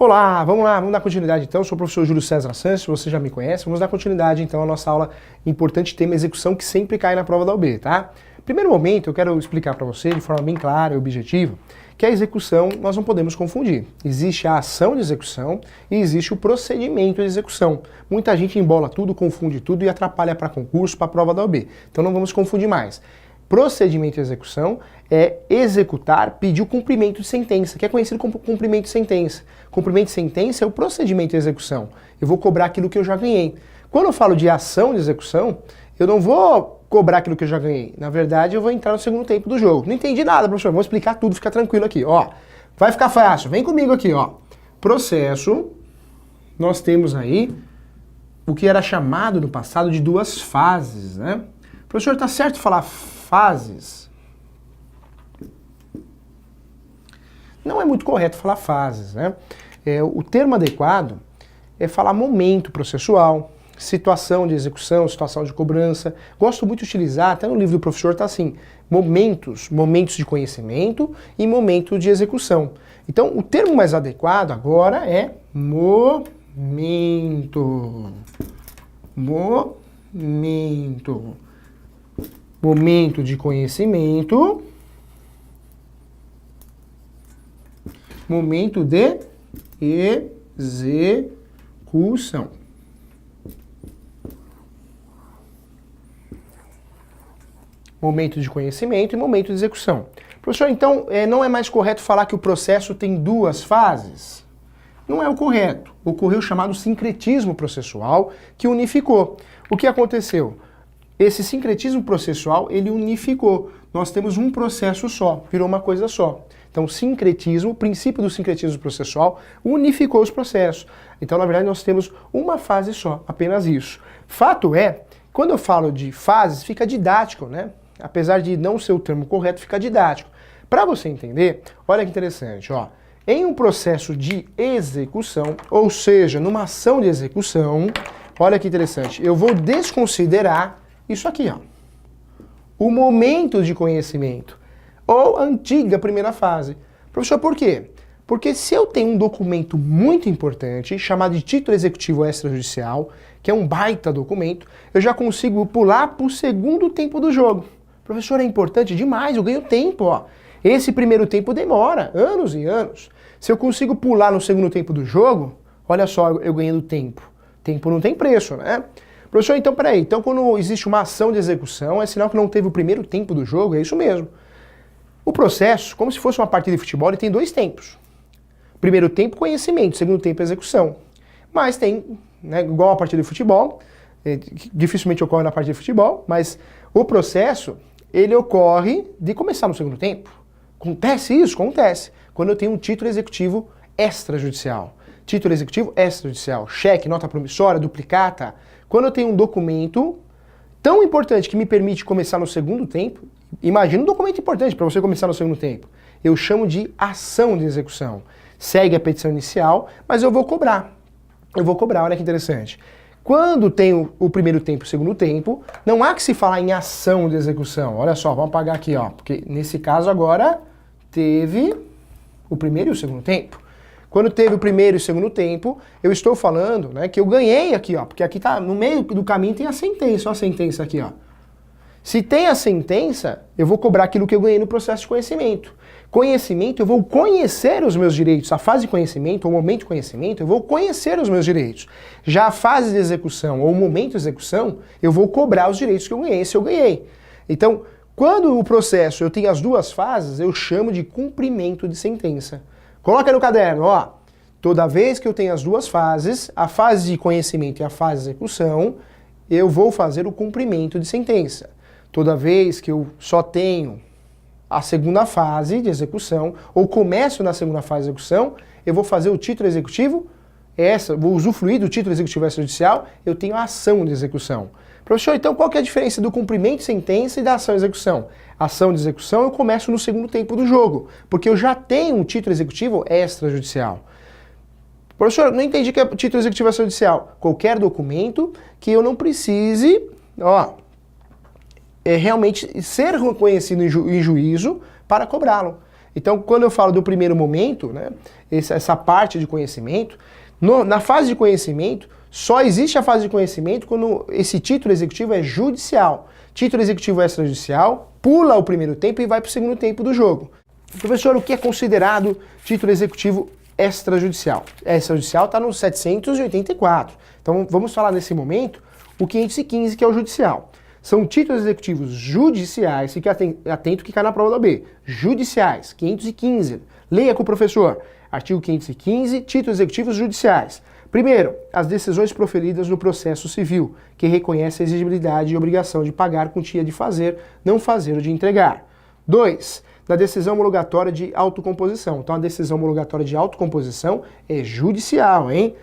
Olá, vamos dar continuidade então. Eu sou o professor Júlio César Santos, você já me conhece. Vamos dar continuidade então à nossa aula importante tema execução que sempre cai na prova da OAB, tá? Primeiro momento, eu quero explicar para você de forma bem clara e objetiva que a execução nós não podemos confundir. Existe a ação de execução e existe o procedimento de execução. Muita gente embola tudo, confunde tudo e atrapalha para concurso, para a prova da OAB. Então não vamos confundir mais. Procedimento de execução é executar, pedir o cumprimento de sentença, que é conhecido como cumprimento de sentença. Cumprimento de sentença é o procedimento de execução. Eu vou cobrar aquilo que eu já ganhei. Quando eu falo de ação de execução, eu não vou cobrar aquilo que eu já ganhei. Na verdade, eu vou entrar no segundo tempo do jogo. Não entendi nada, professor. Vou explicar tudo, fica tranquilo aqui. Ó, vai ficar fácil. Vem comigo aqui, ó. Processo, nós temos aí o que era chamado no passado de duas fases, né? Professor, tá certo falar fases? Não é muito correto falar fases, né? O termo adequado é falar momento processual, situação de execução, situação de cobrança. Gosto muito de utilizar, até no livro do professor tá assim, momentos de conhecimento e momento de execução. Então, o termo mais adequado agora é momento. Momento de conhecimento, momento de execução. Momento de conhecimento e momento de execução. Professor, então não é mais correto falar que o processo tem duas fases? Não é o correto. Ocorreu o chamado sincretismo processual que unificou. O que aconteceu? Esse sincretismo processual, ele unificou. Nós temos um processo só, virou uma coisa só. Então, sincretismo, o princípio do sincretismo processual, unificou os processos. Então, na verdade, nós temos uma fase só, apenas isso. Fato é, quando eu falo de fases, fica didático, né? Apesar de não ser o termo correto, fica didático. Para você entender, olha que interessante, ó. Em um processo de execução, ou seja, numa ação de execução, olha que interessante, eu vou desconsiderar isso aqui, ó. O momento de conhecimento, ou a antiga primeira fase. Professor, por quê? Porque se eu tenho um documento muito importante, chamado de título executivo extrajudicial, que é um baita documento, eu já consigo pular para o segundo tempo do jogo. Professor, é importante demais, eu ganho tempo, ó. Esse primeiro tempo demora, anos e anos. Se eu consigo pular no segundo tempo do jogo, olha só, eu ganhando tempo. Tempo não tem preço, né? Professor, então peraí, então quando existe uma ação de execução, é sinal que não teve o primeiro tempo do jogo, é isso mesmo. O processo, como se fosse uma partida de futebol, ele tem dois tempos. Primeiro tempo, conhecimento, segundo tempo, execução. Mas tem, né, igual a partida de futebol, dificilmente ocorre na partida de futebol, mas o processo, ele ocorre de começar no segundo tempo. Acontece isso? Acontece. Quando eu tenho um título executivo extrajudicial. Título executivo extrajudicial, cheque, nota promissória, duplicata. Quando eu tenho um documento tão importante que me permite começar no segundo tempo, imagina um documento importante para você começar no segundo tempo. Eu chamo de ação de execução. Segue a petição inicial, mas eu vou cobrar. Eu vou cobrar, olha que interessante. Quando tenho o primeiro tempo e o segundo tempo, não há que se falar em ação de execução. Olha só, vamos apagar aqui, ó, porque nesse caso agora teve o primeiro e o segundo tempo. Quando teve o primeiro e o segundo tempo, eu estou falando, né, que eu ganhei aqui, ó, porque aqui tá no meio do caminho tem a sentença, ó, a sentença aqui, ó. Se tem a sentença, eu vou cobrar aquilo que eu ganhei no processo de conhecimento. Conhecimento, eu vou conhecer os meus direitos. A fase de conhecimento, ou momento de conhecimento, eu vou conhecer os meus direitos. Já a fase de execução, ou momento de execução, eu vou cobrar os direitos que eu ganhei, se eu ganhei. Então, quando o processo eu tenho as duas fases, eu chamo de cumprimento de sentença. Coloca no caderno, ó. Toda vez que eu tenho as duas fases, a fase de conhecimento e a fase de execução, eu vou fazer o cumprimento de sentença. Toda vez que eu só tenho a segunda fase de execução, ou começo na segunda fase de execução, eu vou fazer o título executivo, vou usufruir do título executivo extrajudicial, eu tenho a ação de execução. Professor, então qual que é a diferença do cumprimento de sentença e da ação de execução? A ação de execução eu começo no segundo tempo do jogo, porque eu já tenho um título executivo extrajudicial. Professor, não entendi que é título executivo extrajudicial. Qualquer documento que eu não precise, ó, realmente ser reconhecido em juízo para cobrá-lo. Então, quando eu falo do primeiro momento, né, essa parte de conhecimento, na fase de conhecimento, só existe a fase de conhecimento quando esse título executivo é judicial. Título executivo extrajudicial, pula o primeiro tempo e vai para o segundo tempo do jogo. Professor, o que é considerado título executivo extrajudicial? Extrajudicial está no 784. Então vamos falar nesse momento o 515, que é o judicial. São títulos executivos judiciais, fique atento que cai na prova da OAB. Judiciais, 515. Leia com o professor. Artigo 515, títulos executivos judiciais. Primeiro, as decisões proferidas no processo civil, que reconhece a exigibilidade e obrigação de pagar quantia de fazer, não fazer ou de entregar. 2. Da decisão homologatória de autocomposição. Então a decisão homologatória de autocomposição é judicial, hein?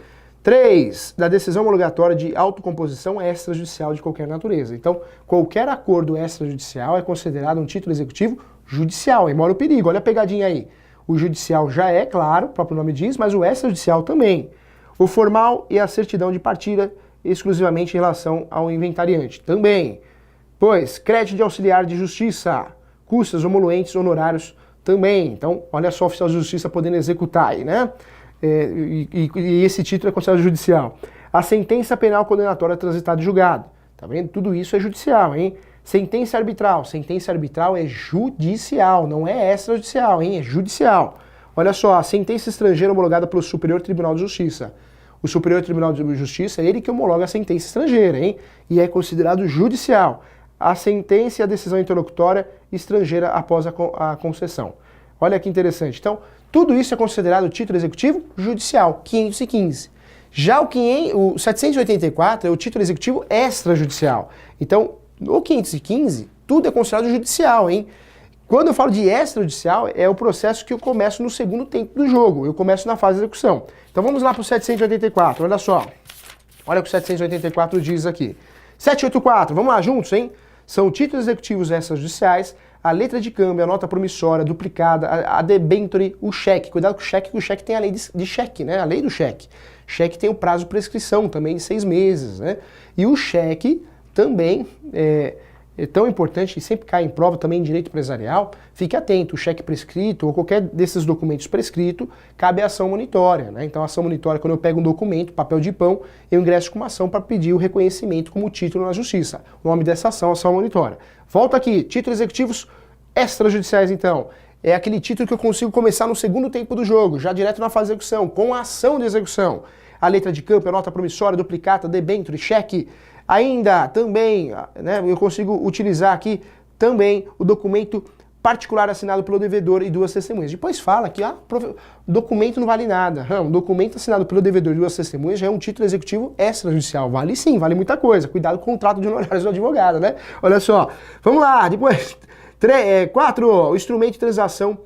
3. Da decisão homologatória de autocomposição extrajudicial de qualquer natureza. Então, qualquer acordo extrajudicial é considerado um título executivo judicial, embora o perigo. Olha a pegadinha aí. O judicial já é, claro, o próprio nome diz, mas o extrajudicial também. O formal e a certidão de partilha exclusivamente em relação ao inventariante. Também. Pois, crédito de auxiliar de justiça, custas, homoluentes, honorários, também. Então, olha só o oficial de justiça podendo executar aí, né? E esse título é considerado judicial. A sentença penal condenatória transitada em julgado. Tá vendo? Tudo isso é judicial, hein? Sentença arbitral. Sentença arbitral é judicial, não é extrajudicial, hein? É judicial. Olha só, a sentença estrangeira homologada pelo Superior Tribunal de Justiça. O Superior Tribunal de Justiça é ele que homologa a sentença estrangeira, hein? E é considerado judicial. A sentença e a decisão interlocutória estrangeira após a concessão. Olha que interessante. Então, tudo isso é considerado título executivo judicial, 515. Já o 784 é o título executivo extrajudicial. Então, no 515, tudo é considerado judicial, hein? Quando eu falo de extrajudicial, é o processo que eu começo no segundo tempo do jogo. Eu começo na fase de execução. Então vamos lá para o 784, olha só. Olha o que o 784 diz aqui. 784, vamos lá juntos, hein? São títulos executivos extrajudiciais, a letra de câmbio, a nota promissória, duplicada, a debenture, o cheque. Cuidado com o cheque tem a lei de cheque, né? A lei do cheque. Cheque tem o prazo de prescrição também de 6 meses, né? E o cheque também é tão importante e sempre cai em prova também em direito empresarial. Fique atento, o cheque prescrito ou qualquer desses documentos prescrito, cabe a ação monitória, né? Então a ação monitória, quando eu pego um documento, papel de pão, eu ingresso com uma ação para pedir o reconhecimento como título na justiça. O nome dessa ação monitória. Volta aqui, títulos executivos extrajudiciais então. É aquele título que eu consigo começar no segundo tempo do jogo, já direto na fase de execução, com a ação de execução. A letra de campo, a nota promissória, duplicata, debenture, cheque. Ainda, também, né, eu consigo utilizar aqui também o documento particular assinado pelo devedor e 2 testemunhas. Depois fala que documento não vale nada. Um documento assinado pelo devedor e 2 testemunhas já é um título executivo extrajudicial. Vale sim, vale muita coisa. Cuidado com o contrato de honorários do advogado, né? Olha só. Vamos lá, depois. 4. O instrumento de transação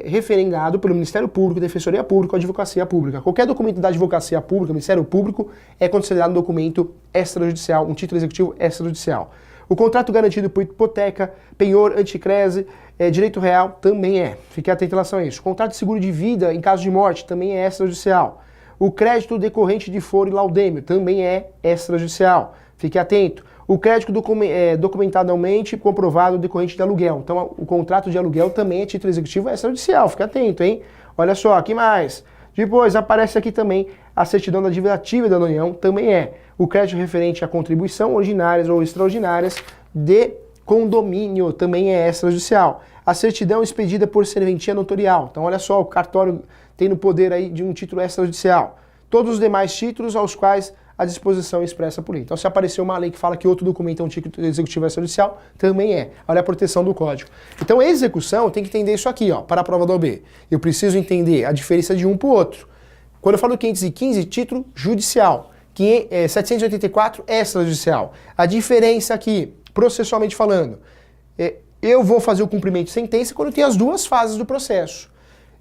referendado pelo Ministério Público, Defensoria Pública ou Advocacia Pública. Qualquer documento da Advocacia Pública, Ministério Público, é considerado um documento extrajudicial, um título executivo extrajudicial. O contrato garantido por hipoteca, penhor, anticrese, direito real, também é. Fique atento em relação a isso. O contrato de seguro de vida em caso de morte também é extrajudicial. O crédito decorrente de foro e laudêmio também é extrajudicial. Fique atento. O crédito documentadamente comprovado decorrente de aluguel. Então, o contrato de aluguel também é título executivo extrajudicial. Fique atento, hein? Olha só, aqui mais. Depois, aparece aqui também a certidão da dívida ativa da União, também é. O crédito referente à contribuição ordinárias ou extraordinárias de condomínio também é extrajudicial. A certidão expedida por serventia notorial. Então, olha só, o cartório tem no poder aí de um título extrajudicial. Todos os demais títulos aos quais a disposição expressa por lei. Então, se aparecer uma lei que fala que outro documento é um título executivo extrajudicial, também é. Olha a proteção do código. Então, a execução tem que entender isso aqui, ó, para a prova da OAB. Eu preciso entender a diferença de um para o outro. Quando eu falo 515, título judicial. 784, extrajudicial. A diferença aqui, processualmente falando, eu vou fazer o cumprimento de sentença quando eu tenho as duas fases do processo.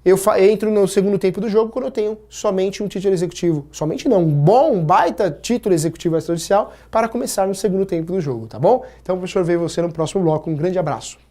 Eu entro no segundo tempo do jogo quando eu tenho somente um título executivo. Somente não, um baita título executivo extrajudicial para começar no segundo tempo do jogo, tá bom? Então, professor, vejo você no próximo bloco. Um grande abraço.